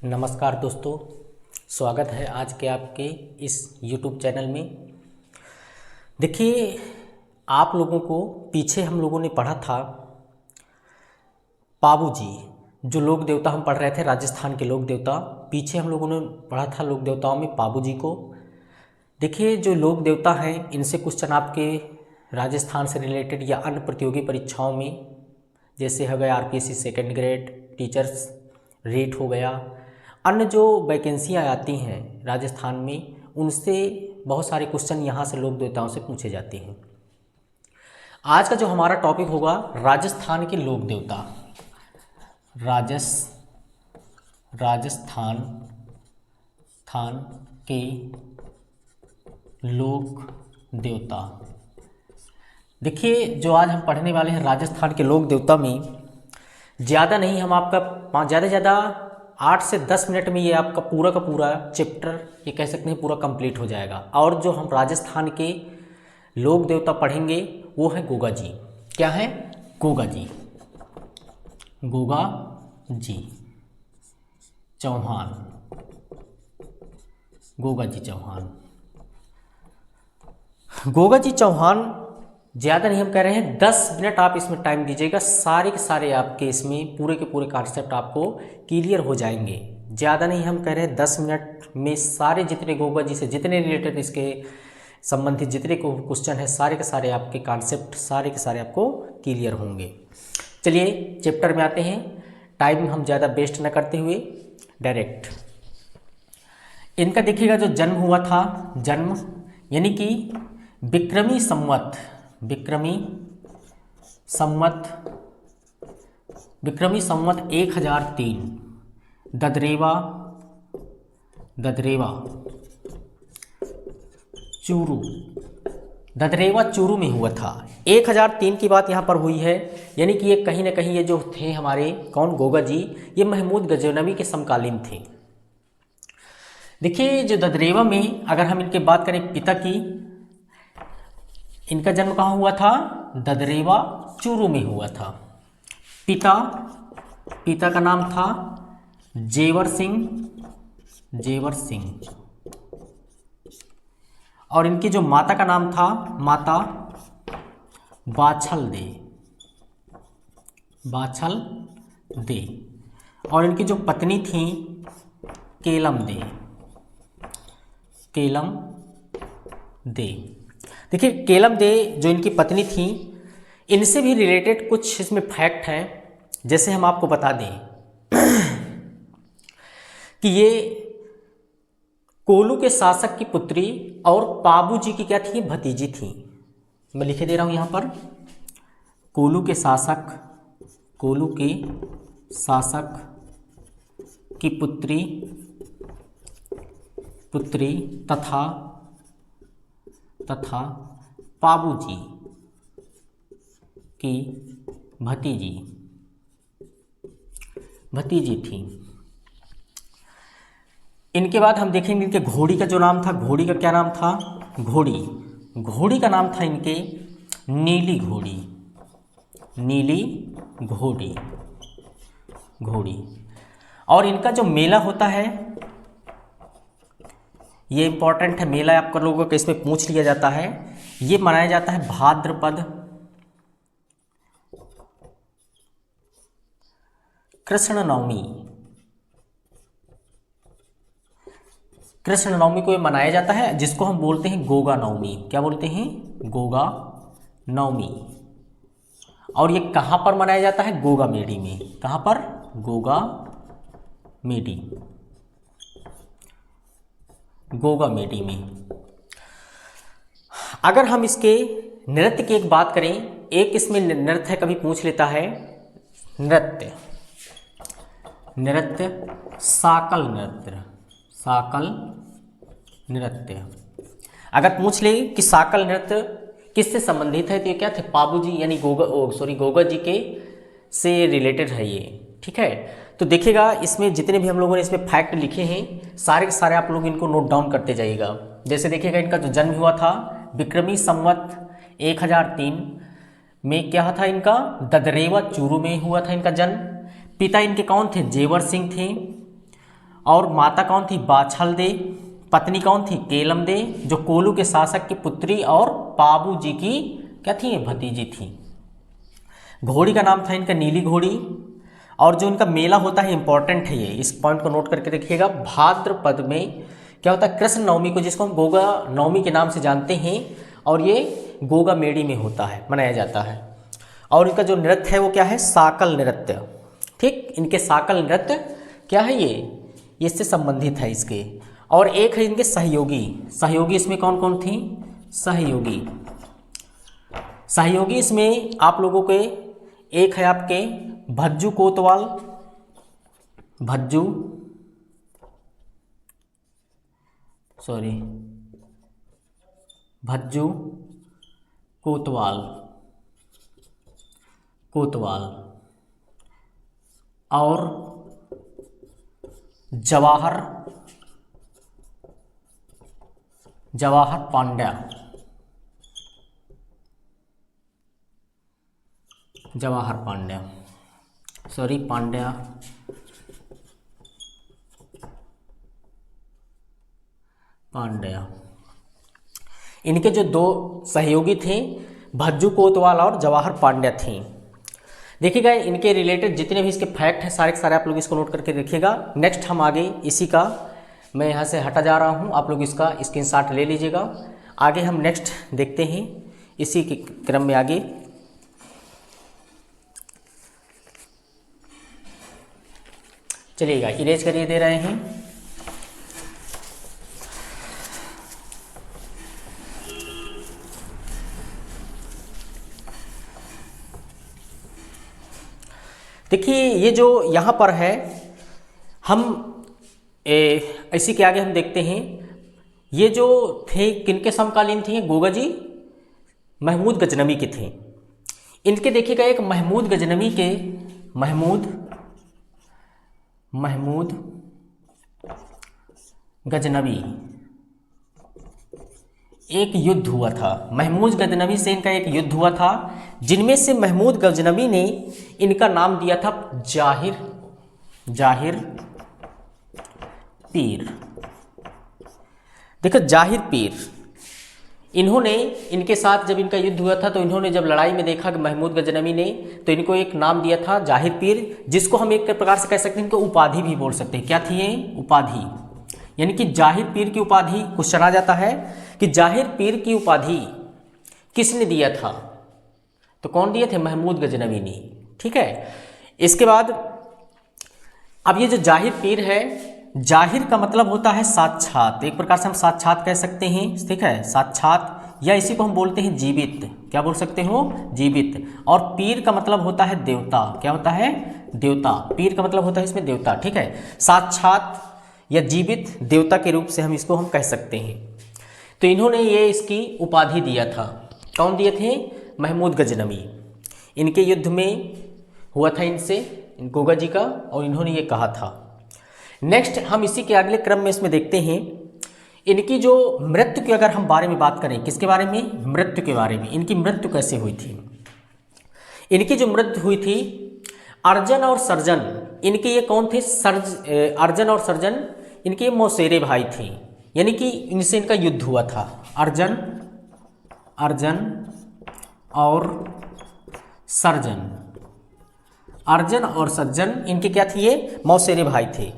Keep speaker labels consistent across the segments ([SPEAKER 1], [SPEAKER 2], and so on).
[SPEAKER 1] नमस्कार दोस्तों, स्वागत है आज के आपके इस YouTube चैनल में। देखिए, आप लोगों को पीछे हम लोगों ने पढ़ा था पाबू जी, जो लोक देवता हम पढ़ रहे थे, राजस्थान के लोक देवता। पीछे हम लोगों ने पढ़ा था लोक देवताओं में पाबू जी को। देखिए, जो लोक देवता हैं इनसे क्वेश्चन आपके राजस्थान से रिलेटेड या अन्य प्रतियोगी परीक्षाओं में, जैसे हो गया RPSC second grade teachers rate हो गया, अन्य जो वैकेंसियाँ आती हैं राजस्थान में, उनसे बहुत सारे क्वेश्चन यहाँ से लोक देवताओं से पूछे जाते हैं। आज का जो हमारा टॉपिक होगा राजस्थान के लोक देवता। राजस्थान के लोक देवता। देखिए, जो आज हम पढ़ने वाले हैं राजस्थान के लोक देवता में, ज़्यादा नहीं, हम आपका ज़्यादा से ज़्यादा 8 से 10 मिनट में ये आपका पूरा का पूरा चैप्टर, ये कह सकते हैं, पूरा कंप्लीट हो जाएगा। और जो हम राजस्थान के लोक देवता पढ़ेंगे वो है गोगा जी। क्या है? गोगा जी। गोगा जी चौहान। गोगा जी चौहान। गोगा जी चौहान, ज़्यादा नहीं, हम कह रहे हैं 10 मिनट आप इसमें टाइम दीजिएगा। सारे के सारे आपके इसमें पूरे के पूरे कॉन्सेप्ट आपको क्लियर हो जाएंगे। ज़्यादा नहीं, हम कह रहे हैं 10 मिनट में सारे जितने गोगा जी से जितने रिलेटेड इसके संबंधित जितने क्वेश्चन है, सारे के सारे आपके कॉन्सेप्ट सारे के सारे आपको क्लियर होंगे। चलिए चैप्टर में आते हैं। टाइम हम ज़्यादा वेस्ट न करते हुए डायरेक्ट इनका देखिएगा। जो जन्म हुआ था, जन्म यानी कि विक्रमी संवत 1003 ददरेवा चूरू में हुआ था। 1003 की बात यहाँ पर हुई है, यानी कि ये कहीं ना कहीं ये जो थे हमारे कौन, गोगा जी, ये महमूद गजनवी के समकालीन थे। देखिए, जो ददरेवा में अगर हम इनके बात करें पिता की, इनका जन्म कहाँ हुआ था? ददरेवा चूरू में हुआ था। पिता का नाम था जेवर सिंह और इनकी जो माता का नाम था माता बाछल दे और इनकी जो पत्नी थी केलम दे। देखिए, केलम दे जो इनकी पत्नी थी, इनसे भी रिलेटेड कुछ इसमें फैक्ट हैं। जैसे हम आपको बता दें कि ये कोलू के शासक की पुत्री और पाबू जी की क्या थी? भतीजी थी। मैं लिखे दे रहा हूं यहां पर, कोलू के शासक की पुत्री तथा पाबू जी की भतीजी थी। इनके बाद हम देखेंगे इनके घोड़ी का जो नाम था, घोड़ी का क्या नाम था? घोड़ी का नाम था इनके नीली घोड़ी। और इनका जो मेला होता है, ये इंपॉर्टेंट है, मेला आपका लोगों को इसमें पूछ लिया जाता है। ये मनाया जाता है भाद्रपद कृष्ण नवमी को ये मनाया जाता है, जिसको हम बोलते हैं गोगा नवमी। क्या बोलते हैं? गोगा नवमी। और ये कहाँ पर मनाया जाता है? गोगा मेडी में। कहाँ पर? गोगा मेडी में। अगर हम इसके नृत्य की एक बात करें, एक इसमें नृत्य कभी पूछ लेता है, नृत्य साकल नृत्य। अगर पूछ ले कि साकल नृत्य किससे संबंधित है, तो ये क्या थे? पाबू जी यानी गोगा जी के से रिलेटेड है ये। ठीक है, तो देखिएगा इसमें जितने भी हम लोगों ने इसमें फैक्ट लिखे हैं, सारे के सारे आप लोग इनको नोट डाउन करते जाइएगा। जैसे देखिएगा, इनका जो जन्म हुआ था विक्रमी संवत 1003 में, क्या था इनका? ददरेवा चूरू में हुआ था इनका जन्म। पिता इनके कौन थे? जेवर सिंह थे। और माता कौन थी? बाछलदे। पत्नी कौन थी? केलमदे, जो कोलू के शासक की पुत्री और पाबू जी की क्या थी? भतीजी थी। घोड़ी का नाम था इनका नीली घोड़ी। और जो इनका मेला होता है, इंपॉर्टेंट है ये, इस पॉइंट को नोट करके रखिएगा। भाद्रपद में क्या होता है? कृष्ण नवमी को, जिसको हम गोगा नवमी के नाम से जानते हैं, और ये गोगा मेड़ी में होता है, मनाया जाता है। और इनका जो नृत्य है वो क्या है? साकल नृत्य। ठीक, इनके साकल नृत्य क्या है? ये इससे संबंधित है इसके। और एक है इनके सहयोगी। सहयोगी इसमें कौन कौन थी? सहयोगी। सहयोगी इसमें आप लोगों के एक है आपके भज्जू कोतवाल। भज्जू कोतवाल। और जवाहर पांड्या। पांड्या। इनके जो दो सहयोगी थे, भज्जू कोतवाल और जवाहर पांड्या थे। देखिएगा, इनके रिलेटेड जितने भी इसके फैक्ट हैं सारे के सारे आप लोग इसको नोट करके रखिएगा। नेक्स्ट हम आगे इसी का, मैं यहाँ से हटा जा रहा हूँ, आप लोग इसका स्क्रीनशॉट ले लीजिएगा। आगे हम नेक्स्ट देखते हैं इसी के क्रम में आगे। चलिएगा, इरेज करिए दे रहे हैं। देखिए, ये जो यहाँ पर है, हम इसी के आगे हम देखते हैं, ये जो थे किनके समकालीन थे? गोगा जी महमूद गजनवी के थे। इनके देखिएगा, एक महमूद गजनवी एक युद्ध हुआ था। महमूद गजनवी से इनका एक युद्ध हुआ था, जिनमें से महमूद गजनवी ने इनका नाम दिया था जाहिर पीर। देखो, जाहिर पीर, इन्होंने इनके साथ जब इनका युद्ध हुआ था तो इन्होंने जब लड़ाई में देखा कि महमूद गजनवी ने, तो इनको एक नाम दिया था जाहिर पीर, जिसको हम एक प्रकार से कह सकते हैं, इनको उपाधि भी बोल सकते हैं। क्या थी ये? उपाधि। यानी कि जाहिर पीर की उपाधि, क्वेश्चन आ जाता है कि जाहिर पीर की उपाधि किसने दिया था? तो कौन दिए थे? महमूद गजनवी ने। ठीक है। इसके बाद अब ये जो जाहिर पीर है, जाहिर का मतलब होता है साक्षात, एक प्रकार से हम साक्षात कह सकते हैं। ठीक है, साक्षात, या इसी को हम बोलते हैं जीवित। क्या बोल सकते हो? जीवित। और पीर का मतलब होता है देवता। क्या होता है? देवता। पीर का मतलब होता है इसमें देवता। ठीक है, साक्षात या जीवित देवता के रूप से हम इसको कह सकते हैं। तो इन्होंने ये इसकी उपाधि दिया था। कौन दिए थे? महमूद गजनवी। इनके युद्ध में हुआ था इनसे, गोगा जी का, और इन्होंने ये कहा था। नेक्स्ट हम इसी के अगले क्रम में इसमें देखते हैं, इनकी जो मृत्यु की अगर हम बारे में बात करें, किसके बारे में? मृत्यु के बारे में। इनकी मृत्यु कैसे हुई थी? इनकी जो मृत्यु हुई थी, अर्जन और सर्जन, इनके ये कौन थे? अर्जन और सर्जन इनके मौसेरे भाई थे, यानी कि इनसे इनका युद्ध हुआ था। अर्जन और सर्जन इनके क्या थे? ये मौसेरे भाई थे।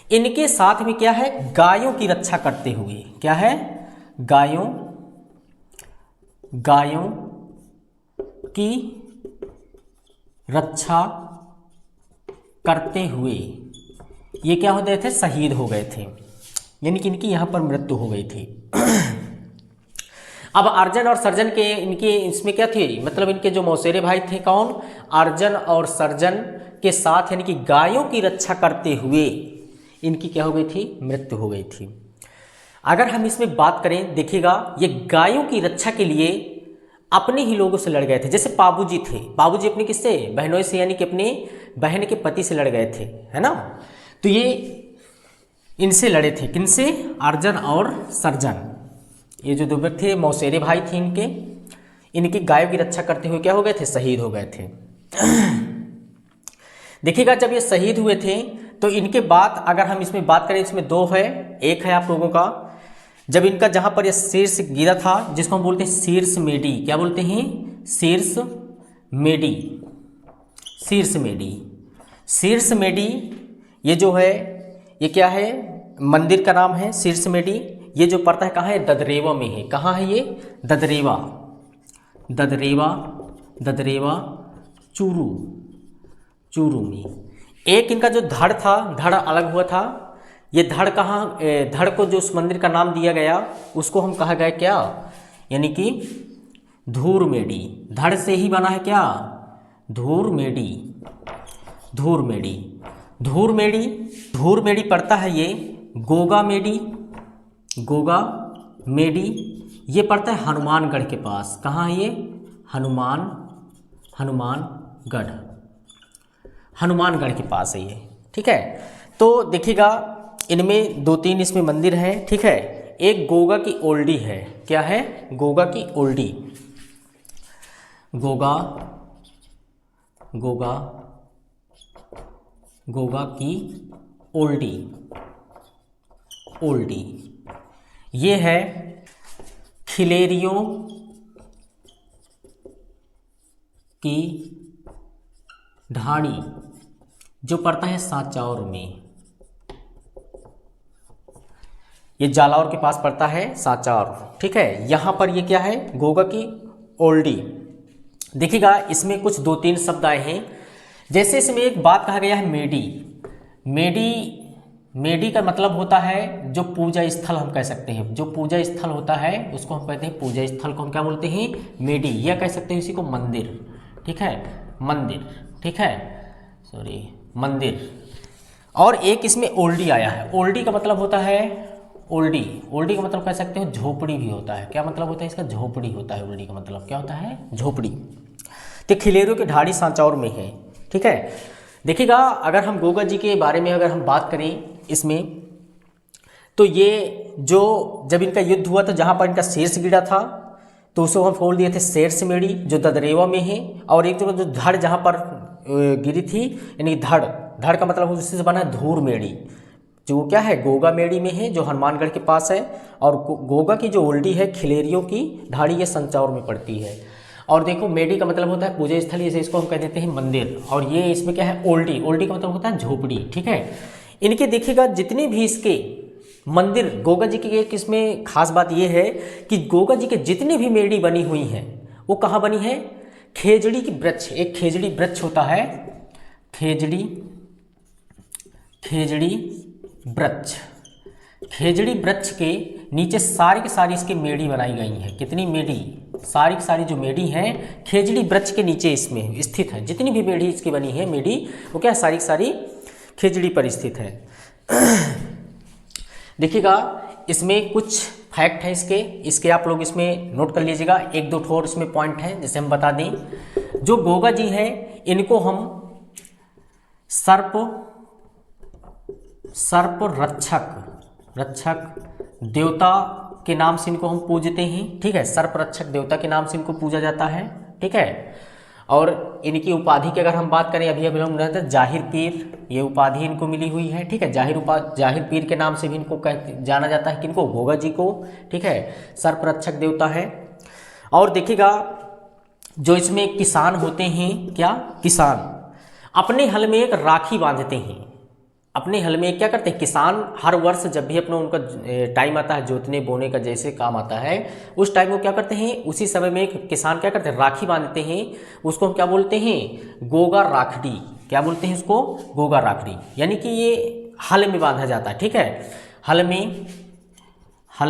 [SPEAKER 1] इनके साथ में क्या है? गायों की रक्षा करते हुए। क्या है? गायों की रक्षा करते हुए ये क्या हो गए थे? शहीद हो गए थे, यानी कि इनकी यहाँ पर मृत्यु हो गई थी। अब अर्जन और सर्जन के इनके इसमें क्या थे? मतलब इनके जो मौसेरे भाई थे, कौन? अर्जन और सर्जन के साथ, यानी कि गायों की रक्षा करते हुए इनकी क्या हो गई थी? मृत्यु हो गई थी। अगर हम इसमें बात करें, देखिएगा, ये गायों की रक्षा के लिए अपने ही लोगों से लड़ गए थे। जैसे बाबूजी थे, बाबूजी अपने किससे? बहनों से, यानी कि अपने बहन के पति से लड़ गए थे, है ना। तो ये इनसे लड़े थे, किनसे? अर्जन और सर्जन। ये जो दो व्यक्ति थे, मौसेरे भाई थे इनकी गायों की रक्षा करते हुए क्या हो गए थे? शहीद हो गए थे। देखिएगा, जब ये शहीद हुए थे तो इनके बाद अगर हम इसमें बात करें, इसमें दो है, एक है आप लोगों का जब इनका जहाँ पर ये शीर्ष गिरा था जिसको हम बोलते हैं शीर्ष मेडी, क्या बोलते हैं, शीर्ष मेडी, शीर्ष मेडी। शीर्ष मेडी ये जो है ये क्या है, मंदिर का नाम है शीर्ष मेडी। ये जो पड़ता है कहाँ है, ददरेवा में है। कहाँ है ये, ददरेवा, ददरेवा, ददरेवा चूरू, चूरू में। एक इनका जो धड़ था, धड़ अलग हुआ था। ये धड़ कहाँ, धड़ को जो उस मंदिर का नाम दिया गया उसको हम कहा गया क्या, यानी कि धूर मेडी। धड़ से ही बना है क्या, धूर मेडी, धूर मेडी, धूर मेडी। धूर मेडी पड़ता है ये गोगा मेडी, गोगा मेडी। ये पड़ता है हनुमानगढ़ के पास। कहाँ है ये, हनुमानगढ़, हनुमानगढ़ के पास है ये, ठीक है। तो देखिएगा इनमें दो तीन इसमें मंदिर हैं, ठीक है। एक गोगा की ओल्डी है, क्या है, गोगा की ओल्डी, गोगा, गोगा, गोगा की ओल्डी, ओल्डी। ये है खिलेरियों की ढाणी जो पड़ता है सांचौर में। ये जालौर के पास पड़ता है सांचौर, ठीक है। यहाँ पर ये क्या है, गोगा की ओल्डी। देखिएगा इसमें कुछ दो तीन शब्द आए हैं, जैसे इसमें एक बात कहा गया है मेडी। मेडी, मेडी का मतलब होता है जो पूजा स्थल हम कह सकते हैं, जो पूजा स्थल होता है उसको हम कहते हैं, पूजा स्थल को हम क्या बोलते हैं, मेडी। या कह सकते हैं इसी को मंदिर, ठीक है, मंदिर, ठीक है, सॉरी मंदिर। और एक इसमें ओल्डी आया है। ओल्डी का मतलब होता है, ओल्डी, ओल्डी का मतलब कह सकते हो झोपड़ी भी होता है। क्या मतलब होता है इसका, झोपड़ी होता है। ओल्डी का मतलब क्या होता है, झोपड़ी। तो खिलेरियों की ढाणी सांचौर में है, ठीक है। देखिएगा अगर हम गोगा जी के बारे में अगर हम बात करें इसमें, तो ये जो जब इनका युद्ध हुआ था जहाँ पर इनका शीर्ष गिरा था तो उसको हम बोल दिए थे शीर्ष मेड़ी जो ददरेवा में है। और एक जो धड़ जहाँ पर गिरी थी, यानी धड़, धड़ का मतलब उससे से बना है धूर मेड़ी, जो क्या है गोगा मेड़ी में है, जो हनुमानगढ़ के पास है। और गोगा की जो ओल्डी है खिलेरियों की ढाणी, ये संचौर में पड़ती है। और देखो मेडी का मतलब होता है पूजा स्थल, जैसे इसको हम कह देते हैं मंदिर। और ये इसमें क्या है, ओल्डी, ओल्डी का मतलब होता है झोपड़ी, ठीक है। इनके देखिएगा जितने भी इसके मंदिर गोगा जी की, एक इसमें खास बात ये है कि गोगा जी के जितनी भी मेडी बनी हुई हैं वो कहाँ बनी है, खेजड़ी की वृक्ष, एक खेजड़ी वृक्ष होता है, खेजड़ी, खेजड़ी वृक्ष। खेजड़ी वृक्ष के नीचे सारी की सारी इसकी मेडी बनाई गई हैं। कितनी मेडी, सारी की सारी जो मेडी हैं खेजड़ी वृक्ष के नीचे इसमें स्थित है। जितनी भी मेडी इसकी बनी है मेडी, वो क्या सारी की सारी खेजड़ी पर स्थित है। देखिएगा इसमें कुछ फैक्ट है इसके आप लोग इसमें नोट कर लीजिएगा। एक दो ठोर इसमें पॉइंट है जैसे हम बता दें। जो गोगा जी हैं इनको हम सर्प, सर्प रक्षक देवता के नाम से इनको हम पूजते हैं, ठीक है। सर्प रक्षक देवता के नाम से इनको पूजा जाता है, ठीक है। और इनकी उपाधि की अगर हम बात करें, अभी हम जाहिर पीर, ये उपाधि इनको मिली हुई है, ठीक है। जाहिर पीर के नाम से भी इनको जाना जाता है, किनको, गोगा जी को, ठीक है। सर्प रक्षक देवता है। और देखिएगा जो इसमें किसान होते हैं, क्या, किसान अपने हल में एक राखी बांधते हैं। अपने हल में क्या करते हैं किसान, हर वर्ष जब भी अपना उनका टाइम आता है जोतने बोने का जैसे काम आता है, उस टाइम वो क्या करते हैं, उसी समय में एक किसान क्या करते हैं, राखी बांधते हैं। उसको हम क्या बोलते हैं, गोगा राखड़ी। क्या बोलते हैं उसको, गोगा राखड़ी। यानी कि ये हल में बांधा जाता है, ठीक है। हल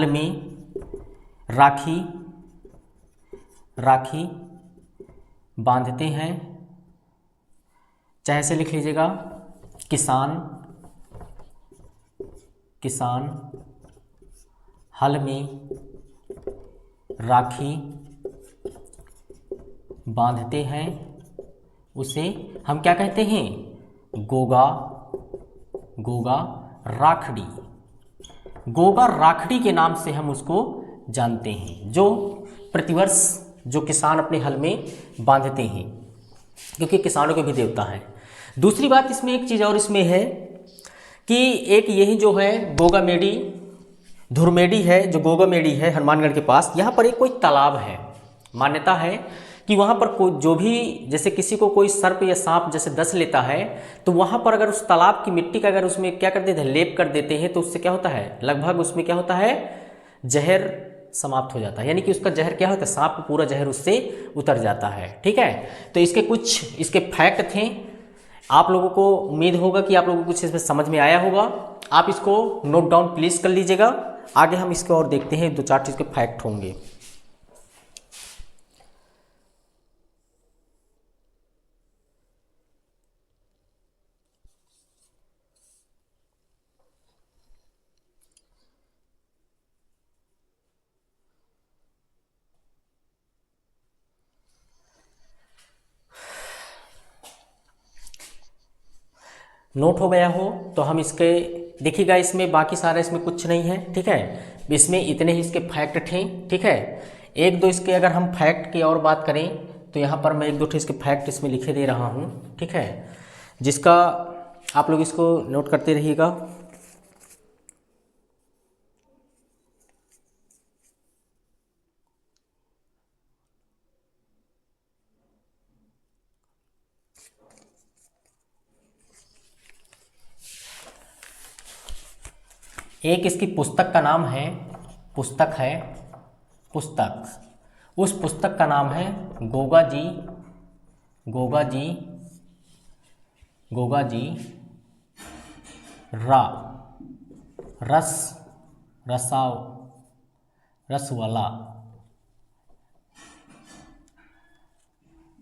[SPEAKER 1] में राखी बांधते हैं। चाहे से लिख लीजिएगा, किसान हल में राखी बांधते हैं, उसे हम क्या कहते हैं, गोगा राखड़ी। गोगा राखड़ी के नाम से हम उसको जानते हैं, जो प्रतिवर्ष जो किसान अपने हल में बांधते हैं, क्योंकि किसानों के भी देवता हैं। दूसरी बात इसमें एक चीज़ और इसमें है कि एक यही जो है गोगामेडी धुरमेडी है, जो गोगामेडी है हनुमानगढ़ के पास, यहाँ पर एक कोई तालाब है। मान्यता है कि वहाँ पर कोई जो भी, जैसे किसी को कोई सर्प या सांप जैसे डस लेता है तो वहाँ पर अगर उस तालाब की मिट्टी का अगर उसमें क्या कर देते हैं, लेप कर देते हैं, तो उससे क्या होता है, लगभग उसमें क्या होता है, जहर समाप्त हो जाता है। यानी कि उसका जहर क्या होता है, सांप का पूरा जहर उससे उतर जाता है। ठीक है, तो इसके कुछ इसके फैक्ट थे। आप लोगों को उम्मीद होगा कि आप लोगों को कुछ इसमें समझ में आया होगा। आप इसको नोट डाउन प्लीज कर लीजिएगा। आगे हम इसके और देखते हैं, 2-4 चीज़ के फैक्ट होंगे। नोट हो गया हो तो हम इसके देखिएगा, इसमें बाकी सारा इसमें कुछ नहीं है। ठीक है, इसमें इतने ही इसके फैक्ट थे। ठीक है, 1-2 इसके अगर हम फैक्ट की और बात करें तो यहाँ पर मैं 1-2 इसके फैक्ट इसमें लिखे दे रहा हूँ। ठीक है, जिसका आप लोग इसको नोट करते रहिएगा। एक इसकी पुस्तक का नाम है, पुस्तक है, पुस्तक, उस पुस्तक का नाम है गोगा जी, गोगा जी, गोगा जी रा रस रसाव रसवाला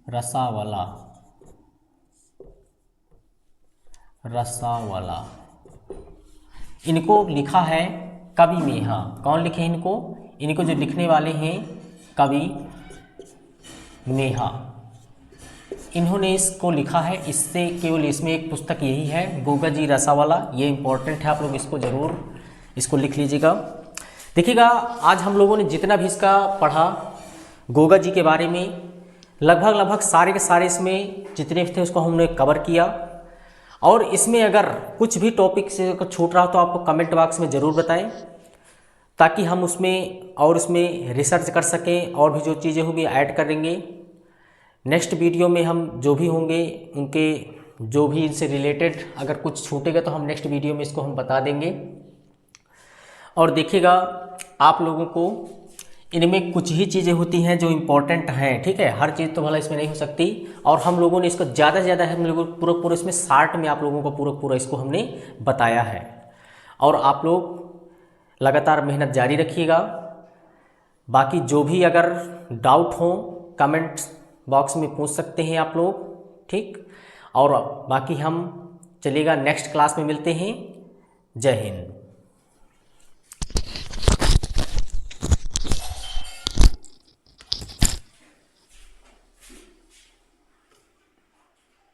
[SPEAKER 1] रसावाला रसावाला। इनको लिखा है कवि मेहा। कौन लिखे इनको, इनको जो लिखने वाले हैं कवि मेहा, इन्होंने इसको लिखा है। इससे केवल इसमें एक पुस्तक यही है, गोगा जी रसावाला। ये इंपॉर्टेंट है, आप लोग इसको ज़रूर इसको लिख लीजिएगा। देखिएगा, आज हम लोगों ने जितना भी इसका पढ़ा गोगा जी के बारे में, लगभग सारे के सारे इसमें जितने थे उसको हमने कवर किया। और इसमें अगर कुछ भी टॉपिक से छूट रहा हो तो आपको कमेंट बॉक्स में ज़रूर बताएं, ताकि हम उसमें और उसमें रिसर्च कर सकें और भी जो चीज़ें होंगी ऐड करेंगे। नेक्स्ट वीडियो में हम जो भी होंगे उनके जो भी इनसे रिलेटेड अगर कुछ छूटेगा तो हम नेक्स्ट वीडियो में इसको हम बता देंगे। और देखिएगा, आप लोगों को इनमें कुछ ही चीज़ें होती हैं जो इम्पोर्टेंट हैं। ठीक है, हर चीज़ तो भला इसमें नहीं हो सकती। और हम लोगों ने इसको ज़्यादा से ज़्यादा हम लोगों पूरा इसमें शार्ट में आप लोगों को पूरा इसको हमने बताया है। और आप लोग लगातार मेहनत जारी रखिएगा। बाकी जो भी अगर डाउट हो कमेंट बॉक्स में पूछ सकते हैं आप लोग। ठीक, और बाकी हम चलेगा नेक्स्ट क्लास में मिलते हैं। जय हिंद।